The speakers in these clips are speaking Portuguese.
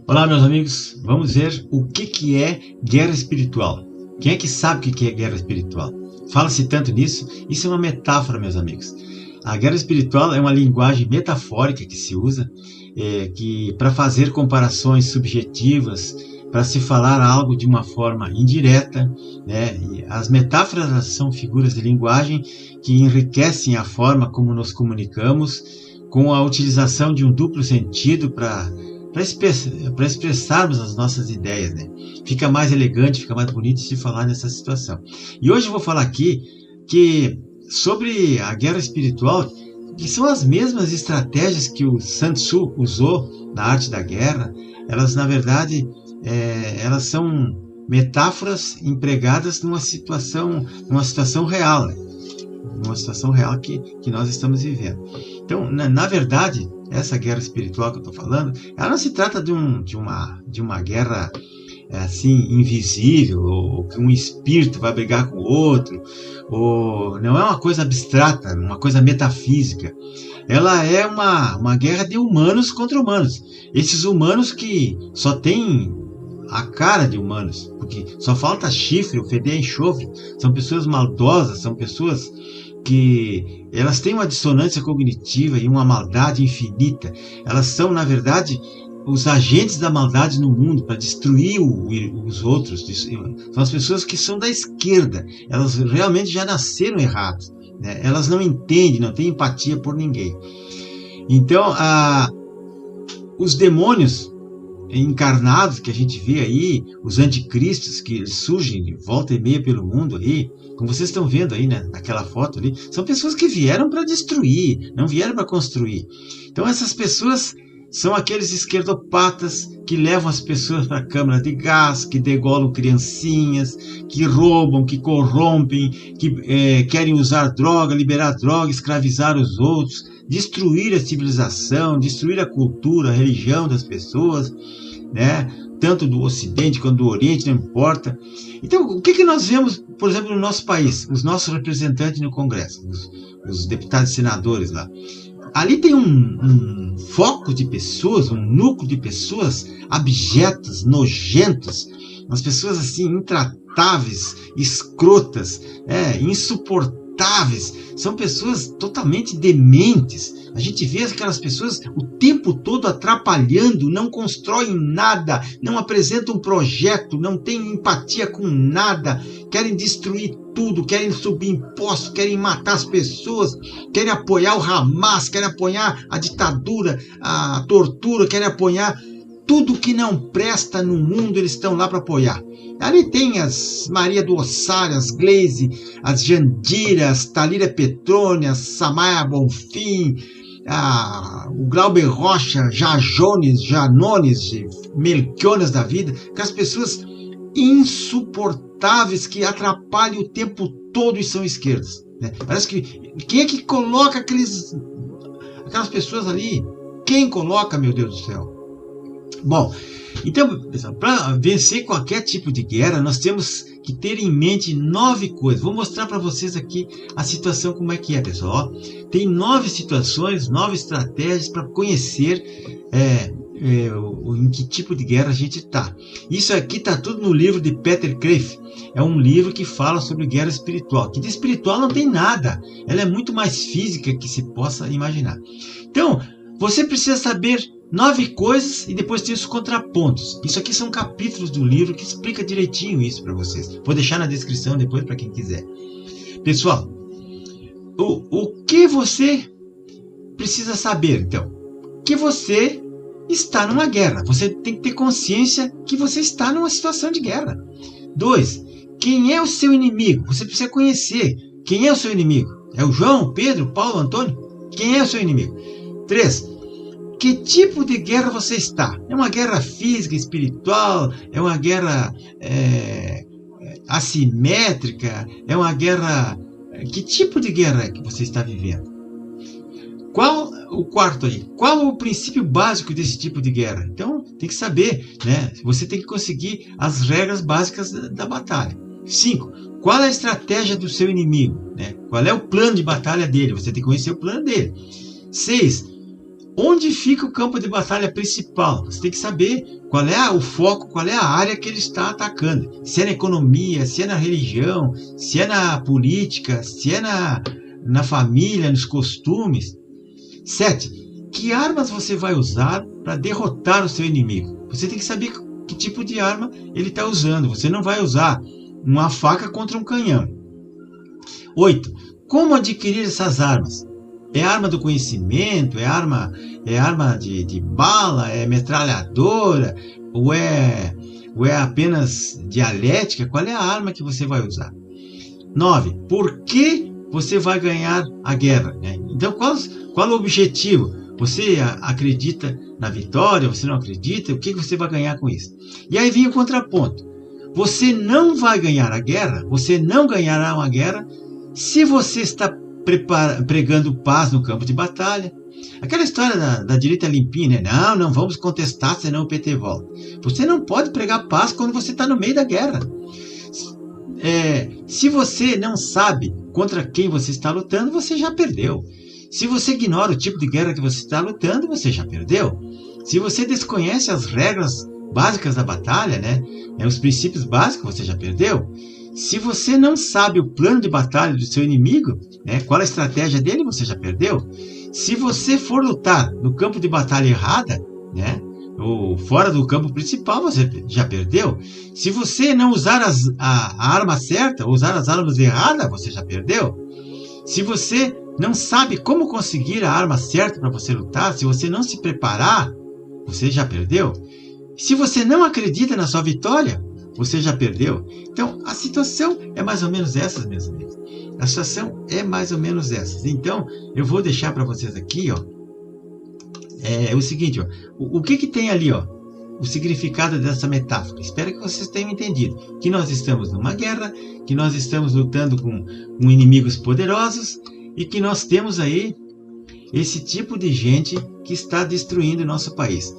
Olá, meus amigos, vamos ver o que é guerra espiritual. Quem é que sabe o que é guerra espiritual? Fala-se tanto nisso, isso é uma metáfora, meus amigos. A guerra espiritual é uma linguagem metafórica que se usa para fazer comparações subjetivas, para se falar algo de uma forma indireta, né? E as metáforas são figuras de linguagem que enriquecem a forma como nos comunicamos, com a utilização de um duplo sentido para expressarmos as nossas ideias, né? Fica mais elegante, fica mais bonito se falar nessa situação. E hoje eu vou falar aqui sobre a guerra espiritual, que são as mesmas estratégias que o Sun Tzu usou na arte da guerra. Elas, na verdade, elas são metáforas empregadas numa situação real, né? Numa situação real que nós estamos vivendo. Então, na verdade, essa guerra espiritual que eu estou falando, ela não se trata de uma guerra assim invisível, ou que um espírito vai brigar com o outro, ou não é uma coisa abstrata, uma coisa metafísica. Ela é uma guerra de humanos contra humanos. Esses humanos que só têm a cara de humanos, porque só falta chifre, feder enxofre. São pessoas maldosas, são pessoas que elas têm uma dissonância cognitiva e uma maldade infinita. Elas são, na verdade, os agentes da maldade no mundo para destruir os outros. São as pessoas que são da esquerda. Elas realmente já nasceram erradas, né? Elas não entendem, não têm empatia por ninguém. Então, os demônios encarnados que a gente vê aí, os anticristos que surgem de volta e meia pelo mundo aí, como vocês estão vendo aí, né, naquela foto ali, são pessoas que vieram para destruir, não vieram para construir. Então essas pessoas são aqueles esquerdopatas que levam as pessoas para a câmara de gás, que degolam criancinhas, que roubam, que corrompem, que querem usar droga, liberar droga, escravizar os outros, destruir a civilização, destruir a cultura, a religião das pessoas, né? Tanto do Ocidente quanto do Oriente, não importa. Então, o que nós vemos, por exemplo, no nosso país, os nossos representantes no Congresso, os deputados e senadores lá? Ali tem um foco de pessoas, um núcleo de pessoas abjetas, nojentas, umas pessoas assim intratáveis, escrotas, insuportáveis. São pessoas totalmente dementes. A gente vê aquelas pessoas o tempo todo atrapalhando, não constroem nada, não apresentam um projeto, não têm empatia com nada, querem destruir tudo, querem subir impostos, querem matar as pessoas, querem apoiar o Hamas, querem apoiar a ditadura, a tortura, querem apoiar tudo que não presta no mundo, eles estão lá para apoiar. Ali tem as Maria do Ossari, as Gleisi, as Jandira, as Thalíria Petrônia, Samaya Bonfim, o Glauber Rocha, Janones, Melchionas da vida, aquelas pessoas insuportáveis que atrapalham o tempo todo e são esquerdas, né? Parece que quem é que coloca aquelas pessoas ali? Quem coloca, meu Deus do céu? Bom, então, pessoal, para vencer qualquer tipo de guerra, nós temos que ter em mente 9 coisas. Vou mostrar para vocês aqui a situação como é que é, pessoal. Tem 9 situações, 9 estratégias para conhecer em que tipo de guerra a gente está. Isso aqui está tudo no livro de Peter Kreeft. É um livro que fala sobre guerra espiritual. Que de espiritual não tem nada. Ela é muito mais física que se possa imaginar. Então, você precisa saber 9 coisas e depois tem os contrapontos. Isso aqui são capítulos do livro que explica direitinho isso para vocês. Vou deixar na descrição depois para quem quiser. Pessoal, o que você precisa saber, então? Que você está numa guerra. Você tem que ter consciência que você está numa situação de guerra. 2. Quem é o seu inimigo? Você precisa conhecer quem é o seu inimigo. É o João, o Pedro, o Paulo, o Antônio? Quem é o seu inimigo? 3. Que tipo de guerra você está? É uma guerra física, espiritual? É uma guerra assimétrica? É uma guerra... Que tipo de guerra é que você está vivendo? Qual o quarto aí? Qual o princípio básico desse tipo de guerra? Então, tem que saber, né? Você tem que conseguir as regras básicas da batalha. 5. Qual é a estratégia do seu inimigo, né? Qual é o plano de batalha dele? Você tem que conhecer o plano dele. 6. Onde fica o campo de batalha principal? Você tem que saber qual é o foco, qual é a área que ele está atacando. Se é na economia, se é na religião, se é na política, se é na família, nos costumes. 7. Que armas você vai usar para derrotar o seu inimigo? Você tem que saber que tipo de arma ele está usando. Você não vai usar uma faca contra um canhão. 8. Como adquirir essas armas? É arma do conhecimento? É arma de bala? É metralhadora? Ou é apenas dialética? Qual é a arma que você vai usar? 9. Por que você vai ganhar a guerra? Então, qual o objetivo? Você acredita na vitória? Você não acredita? O que você vai ganhar com isso? E aí vem o contraponto. Você não vai ganhar a guerra, você não ganhará uma guerra se você está pregando paz no campo de batalha. Aquela história da direita limpinha, né? Não vamos contestar, senão o PT volta. Você não pode pregar paz quando você está no meio da guerra. Se você não sabe contra quem você está lutando, você já perdeu. Se você ignora o tipo de guerra que você está lutando, você já perdeu. Se você desconhece as regras básicas da batalha, né? Os princípios básicos, você já perdeu. Se você não sabe o plano de batalha do seu inimigo, né, qual a estratégia dele, você já perdeu. Se você for lutar no campo de batalha errada, né, ou fora do campo principal, você já perdeu. Se você não usar a arma certa, ou usar as armas erradas, você já perdeu. Se você não sabe como conseguir a arma certa para você lutar, se você não se preparar, você já perdeu. Se você não acredita na sua vitória, você já perdeu. Então, a situação é mais ou menos essa, meus amigos. A situação é mais ou menos essa. Então, eu vou deixar para vocês aqui, ó, o seguinte, ó, o que tem ali, ó, o significado dessa metáfora. Espero que vocês tenham entendido. Que nós estamos numa guerra, que nós estamos lutando com inimigos poderosos e que nós temos aí esse tipo de gente que está destruindo o nosso país.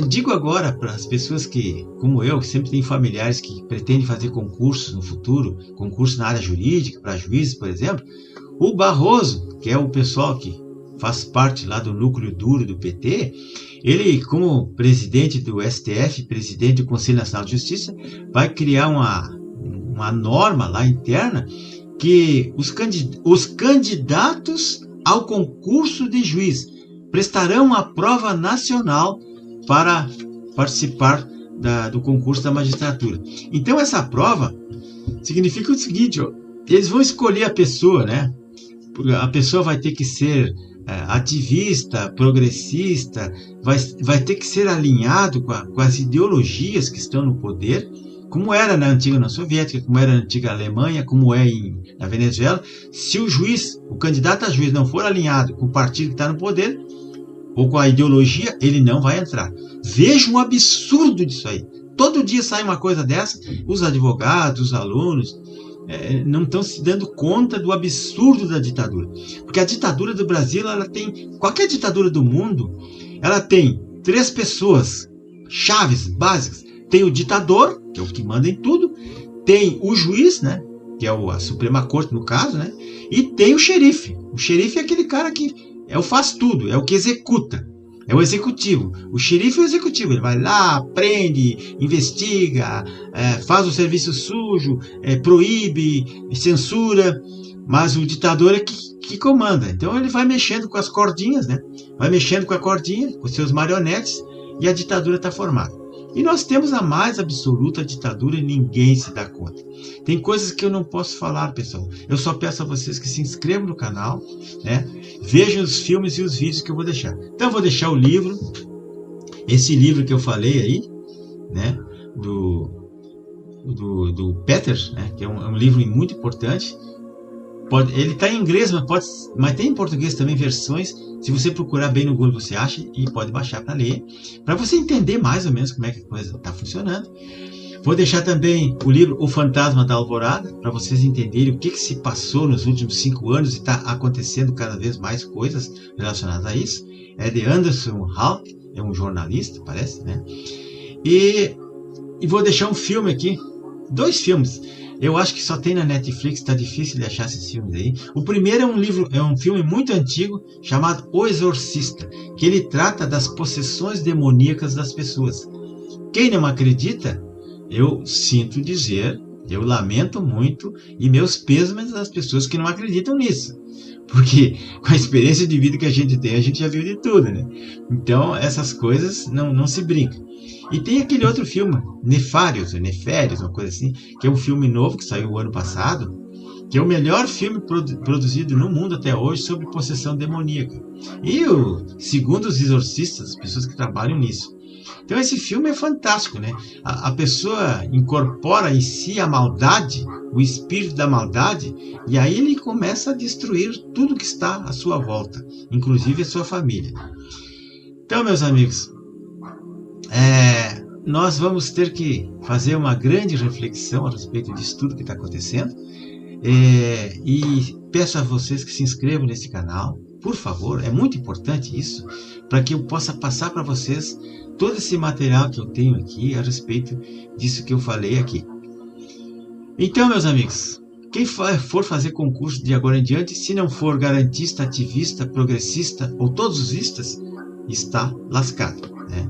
Digo agora para as pessoas que, como eu, que sempre tem familiares que pretendem fazer concursos no futuro, concursos na área jurídica, para juízes, por exemplo, o Barroso, que é o pessoal que faz parte lá do núcleo duro do PT, ele, como presidente do STF, presidente do Conselho Nacional de Justiça, vai criar uma norma lá interna que os candidatos ao concurso de juiz prestarão uma prova nacional para participar do concurso da magistratura. Então, essa prova significa o seguinte, ó, eles vão escolher a pessoa, né? A pessoa vai ter que ser ativista, progressista, vai ter que ser alinhado com as ideologias que estão no poder, como era na antiga União Soviética, como era na antiga Alemanha, como é na Venezuela. Se o candidato a juiz não for alinhado com o partido que está no poder, ou com a ideologia, ele não vai entrar. Veja um absurdo disso aí. Todo dia sai uma coisa dessa, os advogados, os alunos, não estão se dando conta do absurdo da ditadura. Porque a ditadura do Brasil, qualquer ditadura do mundo, ela tem 3 pessoas chaves, básicas. Tem o ditador, que é o que manda em tudo, tem o juiz, né, que é a Suprema Corte no caso, né, e tem o xerife. O xerife é aquele cara que é o faz tudo, é o que executa, é o executivo. O xerife é o executivo, ele vai lá, prende, investiga, faz o serviço sujo, proíbe, censura, mas o ditador é que comanda. Então ele vai mexendo com as cordinhas, né? Vai mexendo com a cordinha, com seus marionetes, e a ditadura está formada. E nós temos a mais absoluta ditadura e ninguém se dá conta. Tem coisas que eu não posso falar, pessoal. Eu só peço a vocês que se inscrevam no canal, né? Vejam os filmes e os vídeos que eu vou deixar. Então eu vou deixar o livro, esse livro que eu falei aí, né? Do Peter, né? Que é um livro muito importante. Ele está em inglês, mas tem em português também versões. Se você procurar bem no Google, você acha e pode baixar para ler, para você entender mais ou menos como é que a coisa está funcionando. Vou deixar também o livro O Fantasma da Alvorada, para vocês entenderem o que se passou nos últimos 5 anos e está acontecendo cada vez mais coisas relacionadas a isso. É de Anderson Hall, é um jornalista, parece, né? E vou deixar um filme aqui, 2 filmes. Eu acho que só tem na Netflix, tá difícil de achar esses filmes aí. O primeiro é um filme muito antigo chamado O Exorcista, que ele trata das possessões demoníacas das pessoas. Quem não acredita, eu sinto dizer, eu lamento muito e meus pêsames às pessoas que não acreditam nisso. Porque com a experiência de vida que a gente tem, a gente já viu de tudo, né? Então, essas coisas não se brincam. E tem aquele outro filme, Neférios, uma coisa assim, que é um filme novo que saiu o ano passado, que é o melhor filme produzido no mundo até hoje sobre possessão demoníaca. E segundo os exorcistas, as pessoas que trabalham nisso. Então esse filme é fantástico, né? A pessoa incorpora em si a maldade, o espírito da maldade, e aí ele começa a destruir tudo que está à sua volta, inclusive a sua família. Então, meus amigos, nós vamos ter que fazer uma grande reflexão a respeito disso tudo que está acontecendo. E peço a vocês que se inscrevam nesse canal, por favor, é muito importante isso, para que eu possa passar para vocês todo esse material que eu tenho aqui a respeito disso que eu falei aqui. Então, meus amigos, quem for fazer concurso de agora em diante, se não for garantista, ativista, progressista ou todos os istas, está lascado, né?